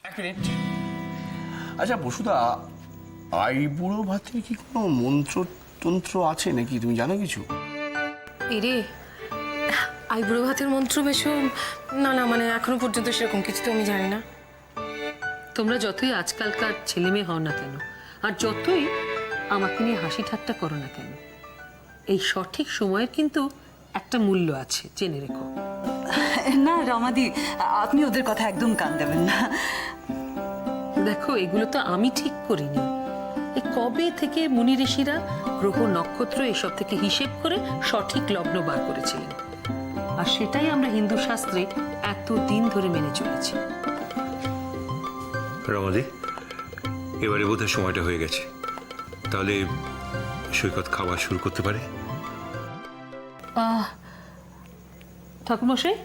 এক মিনিট। আচ্ছা বসুদা, আইবুড়ো ভাতের কি কোনো মন্ত্রতন্ত্র আছে নাকি, তুমি জানো কিছু? এরে আইবুড়ো ভাতের মন্ত্র বেশি না না, মানে এখনো পর্যন্ত সেরকম কিছু তো আমি জানি না। তোমরা যতই আজকালকার ছেলে মেয়ে হও না কেন, আর যতই আমাকে নিয়ে হাসি ঠাট্টা করো না কেন, এই সঠিক সময়ের কিন্তু একটা মূল্য আছে, জেনে রেখো। না রমাদি, আপনি ওদের কথা একদম কান দেবেন না। দেখো, এগুলো তো আমি ঠিক করিনি। এই কবে থেকে মুনি ঋষিরা গ্রহ নক্ষত্র এসব থেকে হিসেব করে সঠিক লগ্ন বার করেছিলেন, আর সেটাই আমরা হিন্দু শাস্ত্রে এতদিন ধরে মেনে চলেছি। রমাদি, এবারে বোধহয় সময়টা হয়ে গেছে, তাহলে সৈকত খাওয়া শুরু করতে পারে। ঠাকুরমশাই,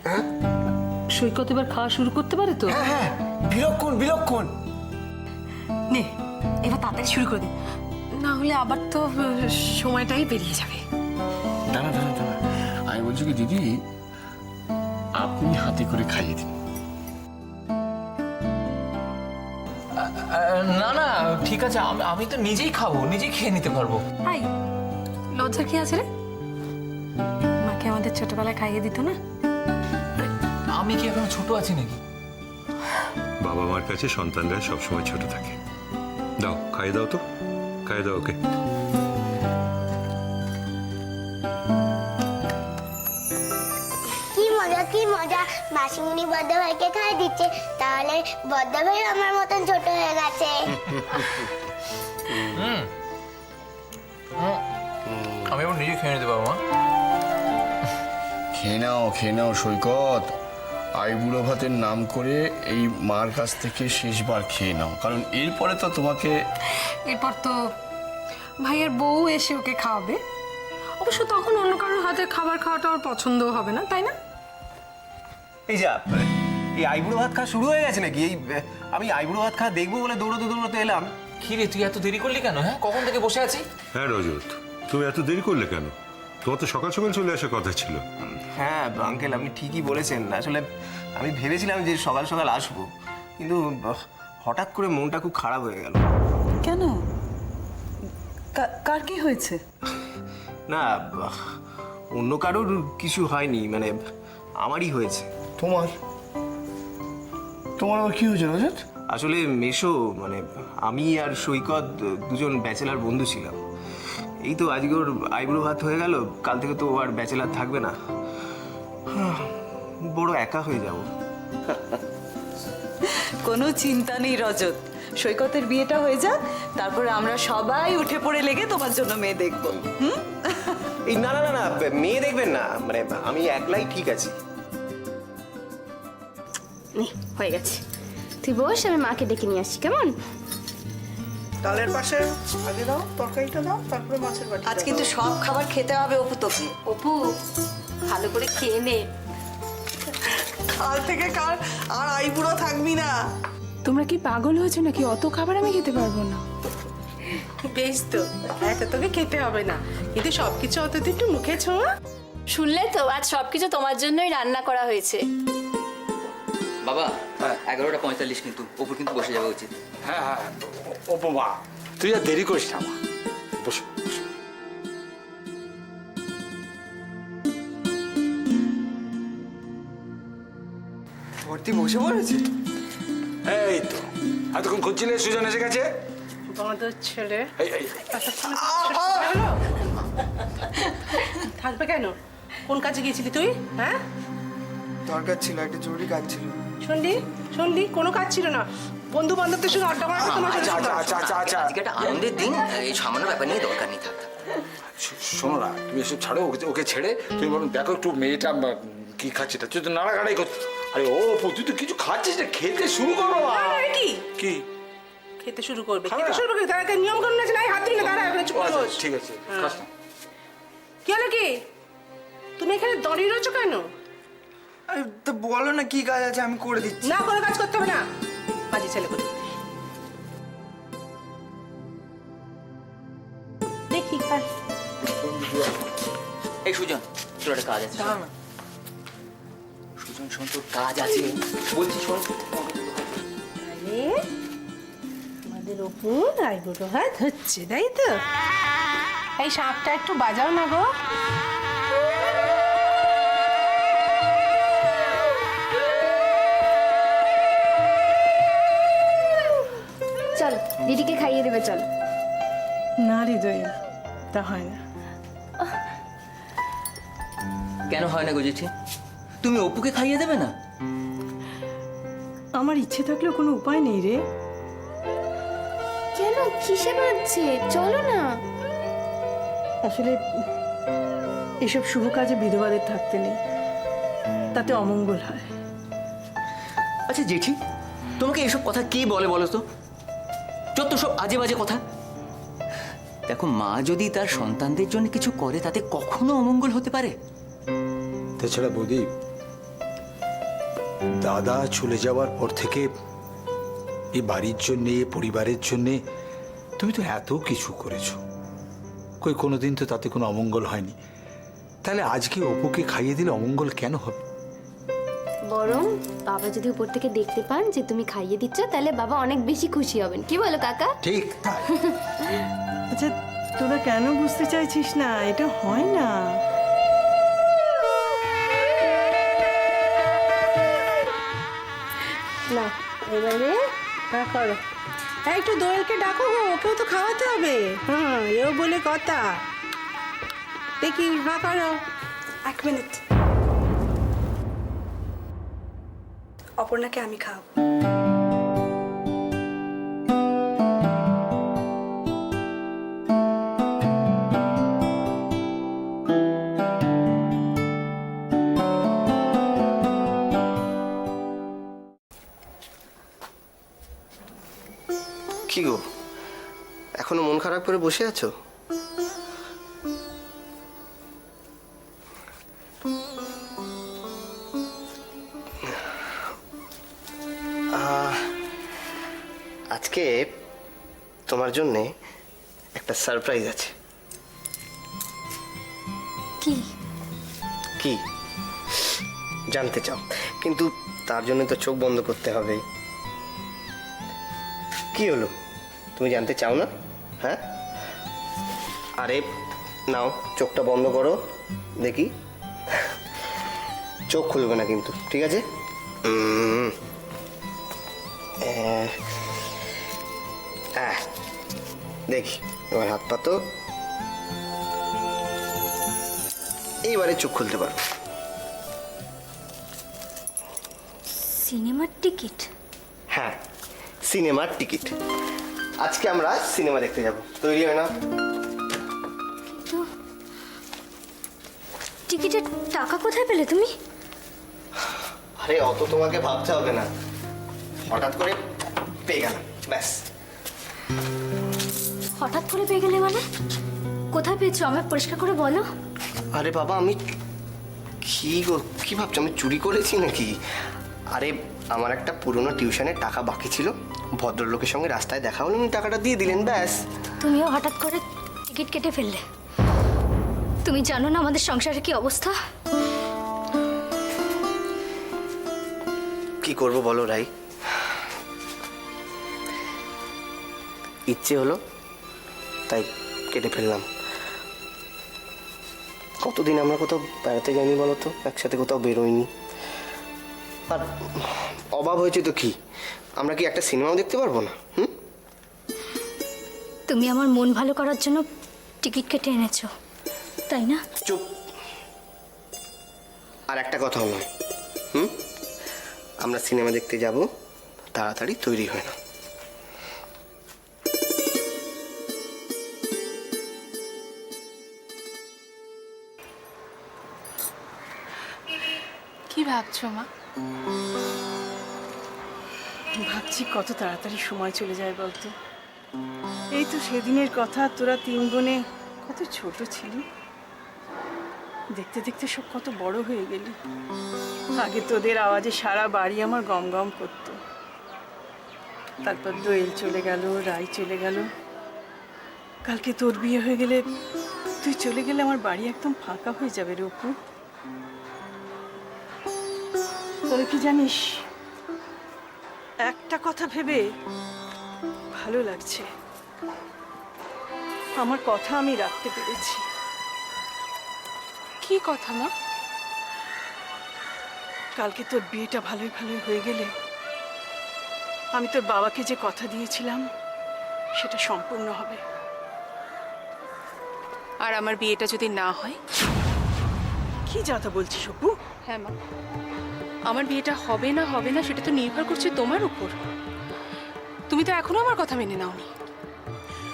সৈকত এবার খাওয়া শুরু করতে পারে তো? হ্যাঁ, বিলক্ষণ বিলক্ষণ। নে এবার তাড়াতাড়ি শুরু করে দিন, না হলে আবার তো সময়টাই পেরিয়ে যাবে। দাঁড়া দাঁড়া দাঁড়া, আমি বলছি কি দিদি, আপনি হাতে করে খাইয়ে দিন। না না ঠিক আছে, আমি তো নিজেই খাবো, নিজেই খেয়ে নিতে পারবো। হাই, লজ্জার কি আছে রে? মাকে আমাদের ছোটবেলায় খাইয়ে দিত না? আমি কি এখন ছোট আছি নাকি? বাবা মার কাছে সন্তানরা সবসময় ছোট থাকে। দাও, খাইয়ে দাও তো, খাইয়ে দাও ওকে। কি মজা কি মজা, মাসিমণি বদ্দা ভাইকে খাই দিচ্ছে, তাহলে বদ্দা ভাই আমার মতন ছোট হয়ে গেছে। আমি এবার নিজে খেয়ে নিতে পারবো। মা খেয়ে নাও সৈকত, আইবুড়ো ভাতের নাম করে এই মার কাছ থেকে শেষবার খেয়ে নাও, কারণ এরপরে তো তোমাকে, এরপর তো ভাইয়ের বউ এসে ওকে খাওয়াবে। অবশ্য তখন অন্য কারোর হাতে খাবার খাওয়াটা ওর পছন্দ হবে না, তাই না? এই যা, এই আইবুড়ো ভাত খাওয়া শুরু হয়ে গেছে নাকি? এই আমি আইবুড়ো ভাত খাওয়া দেখবো বলে দৌড়তে দৌড়তে এলাম। কি রে, তুই এত দেরি করলি কেন? হ্যাঁ, কখন থেকে বসে আছি। হ্যাঁ রজত, তুমি এত দেরি করলে কেন? তোমার তো সকাল সকাল চলে আসার কথা ছিল। হ্যাঁ আঙ্কেল, আপনি ঠিকই বলেছেন। আসলে আমি ভেবেছিলাম যে সকাল সকাল আসবো, কিন্তু হঠাৎ করে মনটা খুব খারাপ হয়ে গেল। কেন? কার কি হয়েছে? না, অন্য কারোর কিছু হয়নি, মানে আমারই হয়েছে। তোমার আবার কি হয়েছে রজত? আসলে মেশো, মানে আমি আর সৈকত দুজন ব্যাচেলার বন্ধু ছিলাম। এই তো আজকে ওর আইবুড়ো ভাত হয়ে গেল, কাল থেকে তো ও আর ব্যাচেলার থাকবে না। বড় একা হয়ে যাব। কোনো চিন্তা নেই রজত, সৈকতের বিয়েটা হয়ে যাক, তারপরে আমরা সবাই উঠে পড়ে লেগে তোমার জন্য মেয়ে দেখবো। এই না না না না, মেয়ে দেখবেন না, মানে আমি একলাই ঠিক আছি। হয়ে গেছে, তুই বস, আমি মাকে ডেকে নিয়ে আসছি, কেমন? ডালের পাশে আগে দাও, তরকারিটা দাও, তারপরে মাছের বাটি। আজ কিন্তু সব খাবার খেতে হবে অপু তোকে। অপু, ভালো করে খেয়ে নে। কাল থেকে কার আর আইবুড়ো থাকবি না। তোমরা কি পাগল হয়েছো নাকি? অত খাবার আমি খেতে পারবো না। বেশ তো, এত তোকে খেতে হবে না, কিন্তু সবকিছু অত একটু মুখে ছোঁয়া। শুনলে তো, আজ সবকিছু তোমার জন্যই রান্না করা হয়েছে। বাবা 11:45 কিন্তু অপু কিন্তু বসে যাওয়া উচিত। হ্যাঁ হ্যাঁ, অপু মা তুই আর দেরি করিস না মা, বসো। ভর্তি বসে পড়েছে। এই তো এতক্ষণ খুঁজছিলে, সুজন এসে গেছে। বাঁদর ছেলে এই এই থাকবে কেন? কোন কাজে গিয়েছিলি তুই? হ্যাঁ, দরকার ছিল, একটা জরুরি কাজ ছিল। শুনলি কোনো কাজ ছিল না, বন্ধু বান্ধবদের সঙ্গে আড্ডা মারা তোমার। আচ্ছা আচ্ছা আচ্ছা আচ্ছা আচ্ছা, আজকে একটা আনন্দের দিন, এই সামান্য ব্যাপার নিয়ে দরকার নেই। থাক। শোনো না, তুমি এসব ছাড়ো, ওকে ছেড়ে তুমি বরং দেখো একটু মেয়েটা কি খাচ্ছে। তুই তো নাড়াগাড়াই করছিস। আরে ও অপু, তুই তো কিছু খাচ্ছিস না, খেতে শুরু করো। কি কি খেতে শুরু করবে? তার একটা নিয়ম কানুন আছে না, হাত দিবি না, দাঁড়া এখানে চুপ করে বস। ঠিক আছে, খাস না। কি হলো কি? তুমি এখানে দাঁড়িয়ে রয়েছো কেন? আরে তো বলো না কি কাজ আছে, আমি করে দিচ্ছি। না, কোনো কাজ করতে হবে না, বাজি ছেলে করে দেখি। এই সুজন, তোর একটা কাজ আছে। সুজন শোন, তোর কাজ আছে বলছি, শোন। আরে নপুর আইবুড়ো ভাত হচ্ছে, তাই তো? এই শাঁখটা একটু বাজাও না গো। চল দিদিকে খাইয়ে দেবে, চল। না রে দোয়েল, তা হয় না। কেন হয় না গো জেঠি? তুমি অপুকে খাইয়ে দেবে না? আমার ইচ্ছে থাকলেও কোনো উপায় নেই রে। কেন, কিসে বাজছে? চলো না। আসলে এসব শুভ কাজে বিধবাদের থাকতে নেই, তাতে অমঙ্গল হয়। আচ্ছা জেঠি, তোমাকে এসব কথা কে বলে বলো তো? যত সব আজে বাজে কথা। দেখো, মা যদি তার সন্তানদের জন্য কিছু করে তাতে কখনো অমঙ্গল হতে পারে? তাছাড়া বৌদি, দাদা চলে যাওয়ার পর থেকে এই বাড়ির জন্যে, পরিবারের জন্যে তুমি তো এত কিছু করেছো, কোনোদিন তো তাতে কোনো অমঙ্গল হয়নি। তাহলে আজকে অপুকে খাইয়ে দিলে অমঙ্গল কেন হবে? বরং বাবা যদি উপর থেকে দেখতে পান যে তুমি খাইয়ে দিচ্ছ, তাহলে বাবা অনেক বেশি খুশি হবেন। কি বলো কাকা? ঠিক তাই। আচ্ছা, তোরা কেন বুঝতে চাইছিস না? এটা হয় না। না, এবারে করো। একটু দোয়েলকে ডাকো গো, ওকেও তো খাওয়াতে হবে। হ্যাঁ, এও বলে কথা। দেখি, করো। 1 মিনিট। অপর্ণাকে আমি খাওয়াবো। কি গো, এখনো মন খারাপ করে বসে আছো? আজকে তোমার জন্য একটা সারপ্রাইজ আছে। কি? কি জানতে চাও? কিন্তু তার জন্য তো চোখ বন্ধ করতে হবে। কি হলো, তুমি জানতে চাও না? হ্যাঁ, আরে নাও, চোখটা বন্ধ করো দেখি। চোখ খুলবে না কিন্তু, ঠিক আছে? দেখি, এবার হাত পাতো, এইবারে চোখ খুলতে পারো। সিনেমার টিকিট? হ্যাঁ, সিনেমার টিকিট। আজকে আমরা সিনেমা দেখতে যাব, তৈরি হয় না? টিকিটের টাকা কোথায় পেলে তুমি? আরে অত তোমাকে ভাবতে হবে না, হঠাৎ করে পেয়ে গেলাম, ব্যাস। হঠাৎ করে পেয়ে গেলে মানে? কোথায় পেয়েছো আমায় পরিষ্কার করে বলো। আরে বাবা, আমি কি ভাবছো, আমি চুরি করেছি নাকি? আরে আমার একটা পুরনো টিউশনের টাকা বাকি ছিল, ভদ্রলোকের সঙ্গে রাস্তায় দেখা হলো, উনি টাকাটা দিয়ে দিলেন, ব্যাস। তুমিও হঠাৎ করে টিকিট কেটে ফেললে। তুমি জানো না আমাদের সংসারের কি অবস্থা? কি করব বলো রাই, ইচ্ছে হলো তাই কেটে ফেললাম। কতদিন আমরা কোথাও বেড়াতে যাইনি বলো তো, একসাথে কোথাও বেরোইনি। আর অভাব হয়েছে তো কি, আমরা কি একটা সিনেমাও দেখতে পারবো না? তুমি আমার মন ভালো করার জন্য টিকিট কেটে এনেছো, তাই না? চুপ। আর একটা কথা হলো, আমরা সিনেমা দেখতে যাব, তাড়াতাড়ি তৈরি হয় না। কি ভাবছো মা? ভাবছি কত তাড়াতাড়ি সময় চলে যায় বলতো। এই তো সেদিনের কথা, তোরা 3 বোনে কত ছোট ছিলি, দেখতে দেখতে সব কত বড় হয়ে গেলি। আগে তোদের আওয়াজে সারা বাড়ি আমার গম গম করতো, তারপর দোয়েল চলে গেল, রাই চলে গেল, কালকে তোর বিয়ে হয়ে গেলে, তুই চলে গেলে আমার বাড়ি একদম ফাঁকা হয়ে যাবে রে অপু। তবে কি জানিস, একটা কথা ভেবে ভালো লাগছে। আমার কথা আমি রাখতে পেরেছি। কি কথা মা? কালকে তোর বিয়েটা ভালোই ভালোই হয়ে গেলে আমি তোর বাবাকে যে কথা দিয়েছিলাম সেটা সম্পূর্ণ হবে। আর আমার বিয়েটা যদি না হয়? কি যাতা বলছিস অপু? হ্যাঁ মা, আমার বিয়েটা হবে না হবে না সেটা তো নির্ভর করছে তোমার উপর। তুমি তো এখনো আমার কথা মেনে নাওনি।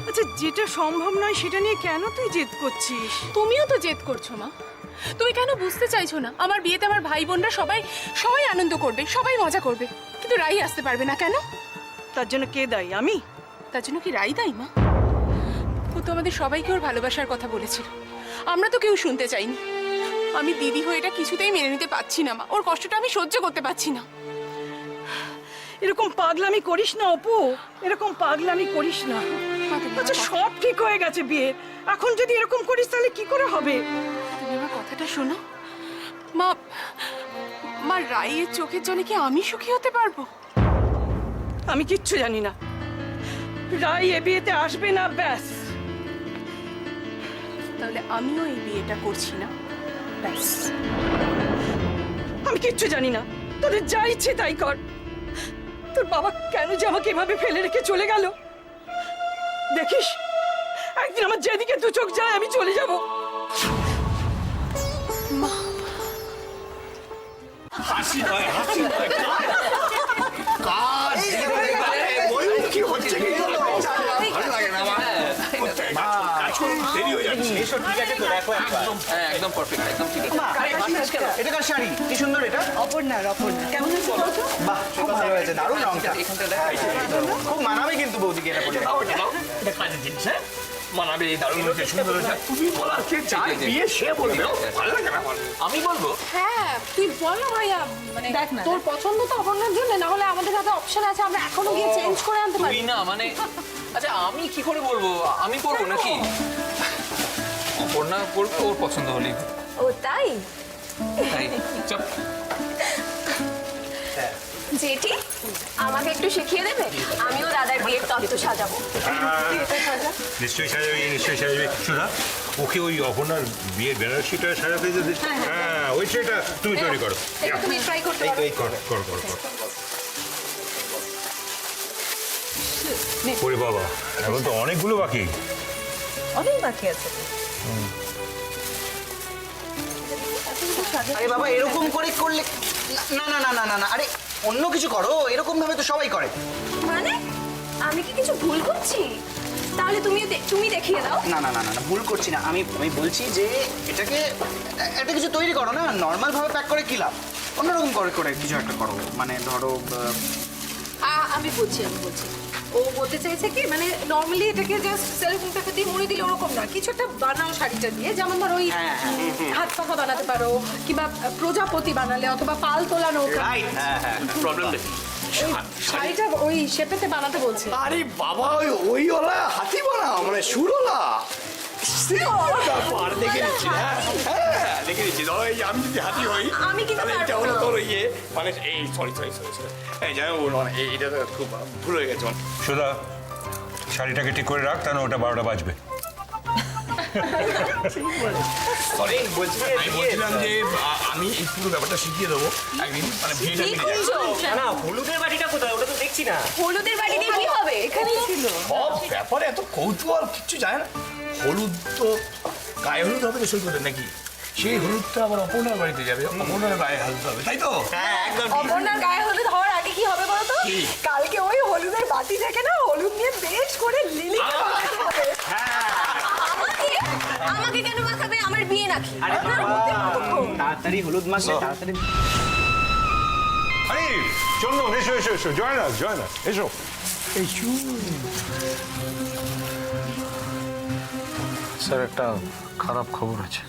আচ্ছা, যেটা সম্ভব নয় সেটা নিয়ে কেন তুই জেদ করছিস? তুমিও তো জেদ করছো মা। তুমি কেন বুঝতে চাইছো না? আমার বিয়েতে আমার ভাই বোনরা সবাই সবাই আনন্দ করবে, সবাই মজা করবে, কিন্তু রাই আসতে পারবে না কেন? তার জন্য কে দায়ী? আমি? তার জন্য কি রাই দায়ী মা? ও তো আমাদের সবাইকে ওর ভালোবাসার কথা বলেছিল, আমরা তো কেউ শুনতে চাইনি। আমি দিদি হয়ে এটা কিছুতেই মেনে নিতে পারছি না মা। ওর কষ্টটা আমি সহ্য করতে পারছি না। এরকম পাগলামি করিস না অপু, এরকম পাগলামি করিস না। আচ্ছা, সব ঠিক হয়ে গেছে বিয়ের, এখন যদি এরকম করিস তাহলে কি করে হবে? তুমি আমার কথাটা শোনো মা। মা, রাইয়ের চোখের জলে কি আমি সুখী হতে পারবো? আমি কিচ্ছু জানি না। রাই এ বিয়েতে আসবে না, ব্যাস। তাহলে আমিও এই বিয়েটা করছি না, ব্যাস। আমি কিচ্ছু জানি না, তোদের যা ইচ্ছে তাই কর। তোর বাবা কেন যে আমাকে এভাবে ফেলে রেখে চলে গেল? দেখিস, একদিন আমার যেদিকে দু চোখ যায় আমি চলে যাব। মা, হাসি নয়, হাসি নয়, কাজ। কি হচ্ছে কি? ভালো লাগে না আমার। দেরি হয়ে যাচ্ছে। এসব ঠিক আছে তো, দেখো একবার। হ্যাঁ, একদম পারফেক্ট, একদম ঠিক আছে। এটা কার শাড়ি? কি সুন্দর এটা। অপর্ণা, অপর্ণা কেমন আছে বলতো? বাহ, খুব ভালো হয়েছে, দারুণ রংটা। খুব মানাবে কিন্তু বৌদিকে এটা পরে। এটা কাজের জিনিস, হ্যাঁ? মানাবে, দারুণ হয়েছে, সুন্দর হয়েছে। তুমি বলার কে চাই? বিয়ে সে বলবে। ভালো লাগে না আমার। আমি বলবো। হ্যাঁ, তুই বল না ভাইয়া, মানে তোর পছন্দ তো অপর্ণার জন্য, না হলে আমাদের কাছে অপশন আছে, আমরা এখনো গিয়ে চেঞ্জ করে আনতে পারি। তুই না মানে, আচ্ছা আমি কি করে বলবো? আমি পড়বো নাকি? অপর্ণা পড়বে, ওর পছন্দ হলেই। ও তাই? তাই চপ। জেঠি, আমাকে একটু শিখিয়ে দেবে? আমিও দাদার বিয়ের তত্ত্ব সাজাবো। নিশ্চয়ই সাজাবি, নিশ্চয়ই সাজাবি। শোনা, ওকে ওই অপর্ণার বিয়ের বেনারসিটা সাজাতে দিতে। হ্যাঁ, ওই সেটা তুমি তৈরি করো। তুমি ট্রাই করতে পারো। কর কর কর। ওরে বাবা, এখন তো অনেকগুলো বাকি। অনেক বাকি আছে। আরে বাবা, এরকম করে করলে না না না না না না, আরে অন্য কিছু করো। এরকম ভাবে তো সবাই করে। মানে আমি কি কিছু ভুল করছি? তাহলে তুমি দেখিয়ে দাও। না না না না না, ভুল করছি না। আমি বলছি যে এটাকে একটা কিছু তৈরি করো না, নর্মাল ভাবে প্যাক করে কি লাভ? অন্যরকম করে করে কিছু একটা করো, মানে ধরো আমি বলছি ও বলতে চাইছে কি, মানে নর্মালি এটাকে জাস্ট সেলফোন পেপার দিয়ে মুড়ে দিলে ওরকম না, কিছু একটা বানাও শাড়িটা দিয়ে, যেমন ধরো ওই হাত পাখা বানাতে পারো, কিংবা প্রজাপতি বানালে, অথবা পাল তোলা নৌকা। রাইট। হ্যাঁ হ্যাঁ, প্রবলেম নেই। শাড়িটা ওই শেপেতে বানাতে বলছে। আরে বাবা, ওই ওলা হাতি বানাও, মানে সুরলা। দেখে নিচ্ছি, হ্যাঁ দেখে নিচ্ছি। ধরো এই আমি যদি হাতি হই, আমি কিন্তু তাহলে এটা হলো তোর ইয়ে, মানে এই সরি এই যাই হোক, মানে এইটা তো খুব ভুল হয়ে গেছে। শোনা, শাড়িটাকে ঠিক করে রাখ, তাহলে ওটা 12টা বাজবে। আমি বলছিলাম যে আমি এই পুরো ব্যাপারটা শিখিয়ে দেবো একদিন, মানে বিয়েটা কি মিলে যাবে। করছো? না, হলুদের বাটিটা কোথায়? ওটা তো দেখছি না। হলুদের বাড়ি দিয়ে কি হবে? এখানেই ছিল। সব ব্যাপারে এত কৌতূহল, কিচ্ছু জানে না। হলুদ তো গায়ে হলুদ হবে তো সৈকতের নাকি? সেই হলুদটা আবার অপর্ণার বাড়িতে যাবে, অপর্ণার গায়ে হলুদ হবে, তাই তো? হ্যাঁ, একদম। অপর্ণার গায়ে হলুদ হওয়ার আগে কি হবে বলো তো? কালকে ওই হলুদের বাটি থেকে না হলুদ নিয়ে বেশ করে লিলি মাখাতে হবে। আমাকে কেন মাখাবে? আমার বিয়ে নাকি? আরে বাবা, তাড়াতাড়ি হলুদ মাখলে তাড়াতাড়ি। আরে চন্দন, এসো এসো এসো, জয় না এসো। স্যার, একটা খারাপ খবর আছে।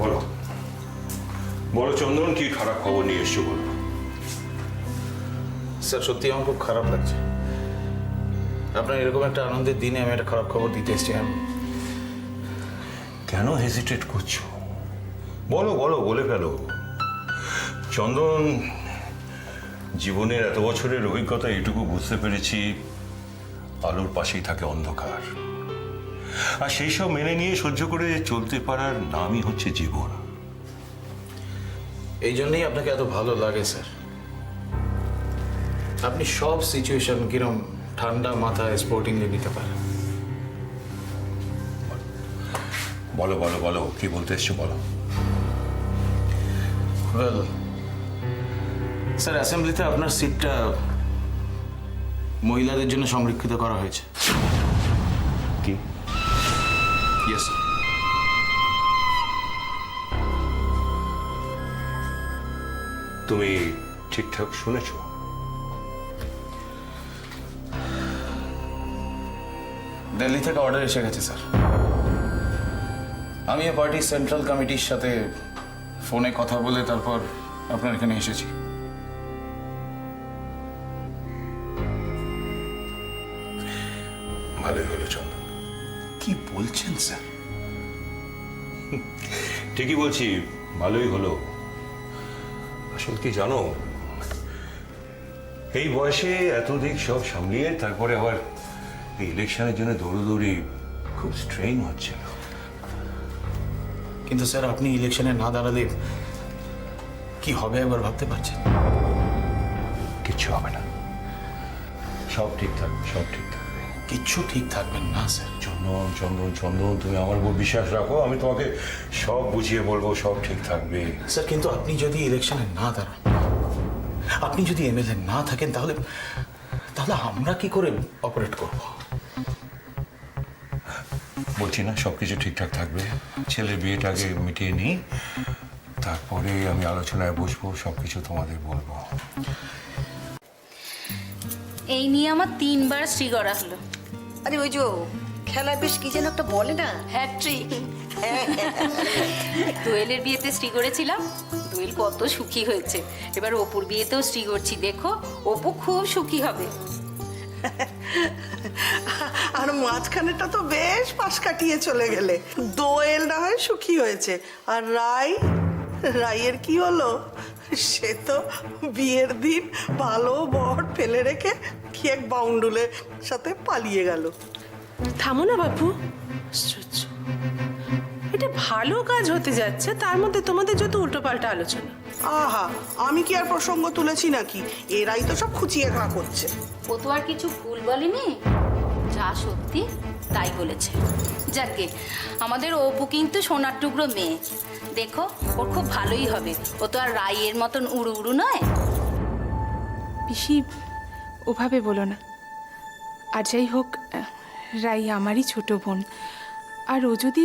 বলো বলো চন্দন, কি খারাপ খবর নিয়ে এসছো বলো। স্যার, সত্যি আমার খুব খারাপ লাগছে। আপনার এরকম একটা আনন্দের দিনে আমি একটা খারাপ খবর দিতে এসেছি। কেন হেজিটেট করছো? বলো বলো, বলে ফেলো। চন্দন, জীবনের এত বছরের অভিজ্ঞতা এটুকু বুঝতে পেরেছি, আলোর পাশেই থাকে অন্ধকার। আর সেই সব মেনে নিয়ে সহ্য করে চলতে পারার নামই হচ্ছে জীবন। এই জন্যই আপনাকে এত ভালো লাগে স্যার। আপনি সব সিচুয়েশন কিরম ঠান্ডা মাথায় স্পোর্টিংলি নিতে পারেন। বলো বলো বলো, কি বলতে এসছো বলো। ওয়েল স্যার, অ্যাসেম্বলিতে আপনার সিটটা মহিলাদের জন্য সংরক্ষিত করা হয়েছে। কি? Yes sir. তুমি ঠিকঠাক শুনেছো? দিল্লি থেকে অর্ডার এসে গেছে স্যার। আমি পার্টির সেন্ট্রাল কমিটির সাথে ফোনে কথা বলে তারপর আপনার এখানে এসেছি। ভালোই হলো চন্দন। কি বলছেন স্যার? ঠিকই বলছি, ভালোই হলো। আসল কি জানো, এই বয়সে এত দিক সব সামলিয়ে তারপরে আবার এই ইলেকশনের জন্য দৌড়দৌড়ি খুব স্ট্রেইন হচ্ছিল। কিন্তু স্যার, আপনি ইলেকশনে না দাঁড়ালে কি হবে একবার ভাবতে পারছেন? কিচ্ছু হবে না, সব ঠিক থাকবে, সব ঠিক থাকবে। কিচ্ছু ঠিক থাকবেন না স্যার। চন্দন চন্দন চন্দন, তুমি আমার উপর বিশ্বাস রাখো, আমি তোমাকে সব বুঝিয়ে বলবো, সব ঠিক থাকবে। স্যার, কিন্তু আপনি যদি ইলেকশনে না দাঁড়ান, আপনি যদি এমএলএ না থাকেন, তাহলে তাহলে আমরা কি করে অপারেট করব? বলছি না সবকিছু ঠিকঠাক থাকবে। ছেলের বিয়েটা আগে মিটিয়ে নিই, তারপরে আমি আলোচনায় বসবো, সবকিছু তোমাদের বলবো। এই নিয়ে আমার 3 বার শ্রী করা হলো। আরে ওই যে খেলায় বেশ কি যেন একটা বলে না, হ্যাট্রিক। দোয়েলের বিয়েতে শ্রী করেছিলাম, দোয়েল কত সুখী হয়েছে। এবার অপুর বিয়েতেও শ্রী করছি, দেখো অপু খুব সুখী হবে। আর মাঝখানেটা তো বেশ পাশ কাটিয়ে চলে গেলে। দোয়েল না হয় সুখী হয়েছে, আর রাইয়ের কি হলো? সে তো বিয়ের দিন ভালো বর ফেলে রেখে কি এক বাউন্ডুলের সাথে পালিয়ে গেল। থামো না বাপু, আশ্চর্য। এটা ভালো কাজ হতে যাচ্ছে, তার মধ্যে তোমাদের যত উল্টোপাল্টা আলোচনা। আহা, আমি কি আর প্রসঙ্গ তুলেছি নাকি? এরাই তো সব খুঁচিয়ে খা করছে। ও তো আর কিছু ভুল বলেনি, যা সত্যি তাই বলেছে। যাকে আমাদের অপু কিন্তু সোনার টুকরো মেয়ে, দেখো ওর খুব ভালোই হবে। ও তো আর রাইয়ের মতন উড়ু উড়ু নয়। পিসি, ওভাবে বলো না। আর যাই হোক, রাই আমারই ছোট বোন, আর ও যদি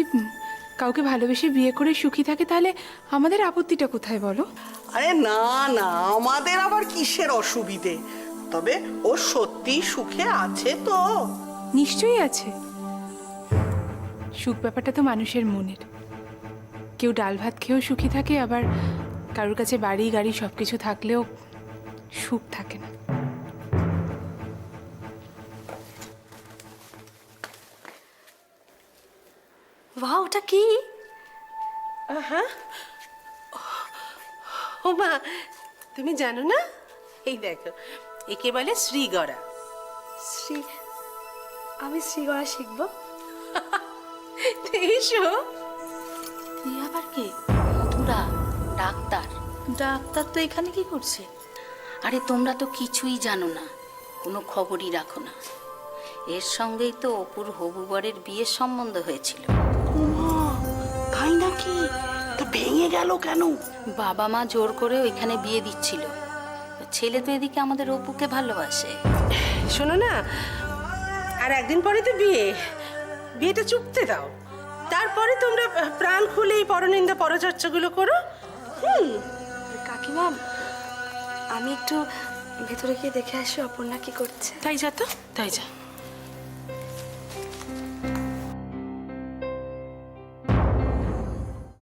কাউকে ভালোবেসে বিয়ে করে সুখী থাকে, তাহলে আমাদের আপত্তিটা কোথায় বলো? আরে না না, আমাদের আবার কিসের অসুবিধে? তবে ও সত্যি সুখে আছে তো? নিশ্চয়ই আছে। সুখ ব্যাপারটা তো মানুষের মনের। কেউ ডাল ভাত খেয়েও সুখী থাকে, আবার কারোর কাছে বাড়ি গাড়ি সবকিছু থাকলেও সুখ থাকে না। বাহ, ওটা কি? হ্যাঁ, ও মা, তুমি জানো না? এই দেখো, একে বলে শ্রীগড়া। শ্রী, আমি শ্রীগড়া শিখবো। এসো। তুই আবার কে? মধুরা, ডাক্তার। ডাক্তার তো এখানে কি করছে? আরে তোমরা তো কিছুই জানো না, কোনো খবরই রাখো না। এর সঙ্গেই তো অপুর হবু বরের বিয়ের সম্বন্ধ হয়েছিল। তাই নাকি? তা ভেঙে গেল কেন? বাবা মা জোর করে ওইখানে বিয়ে দিচ্ছিল। ছেলে তো এদিকে আমাদের অপুকে ভালোবাসে। শোনো না, আর একদিন পরে তো বিয়েটা চুকতে দাও, তারপরে তোমরা প্রাণ খুলে এই পরনিন্দা পরচর্চাগুলো করো। কাকিমা, আমি একটু ভেতরে গিয়ে দেখে আসি অপর্ণা কি করছে। তাই যা তো, তাই যা।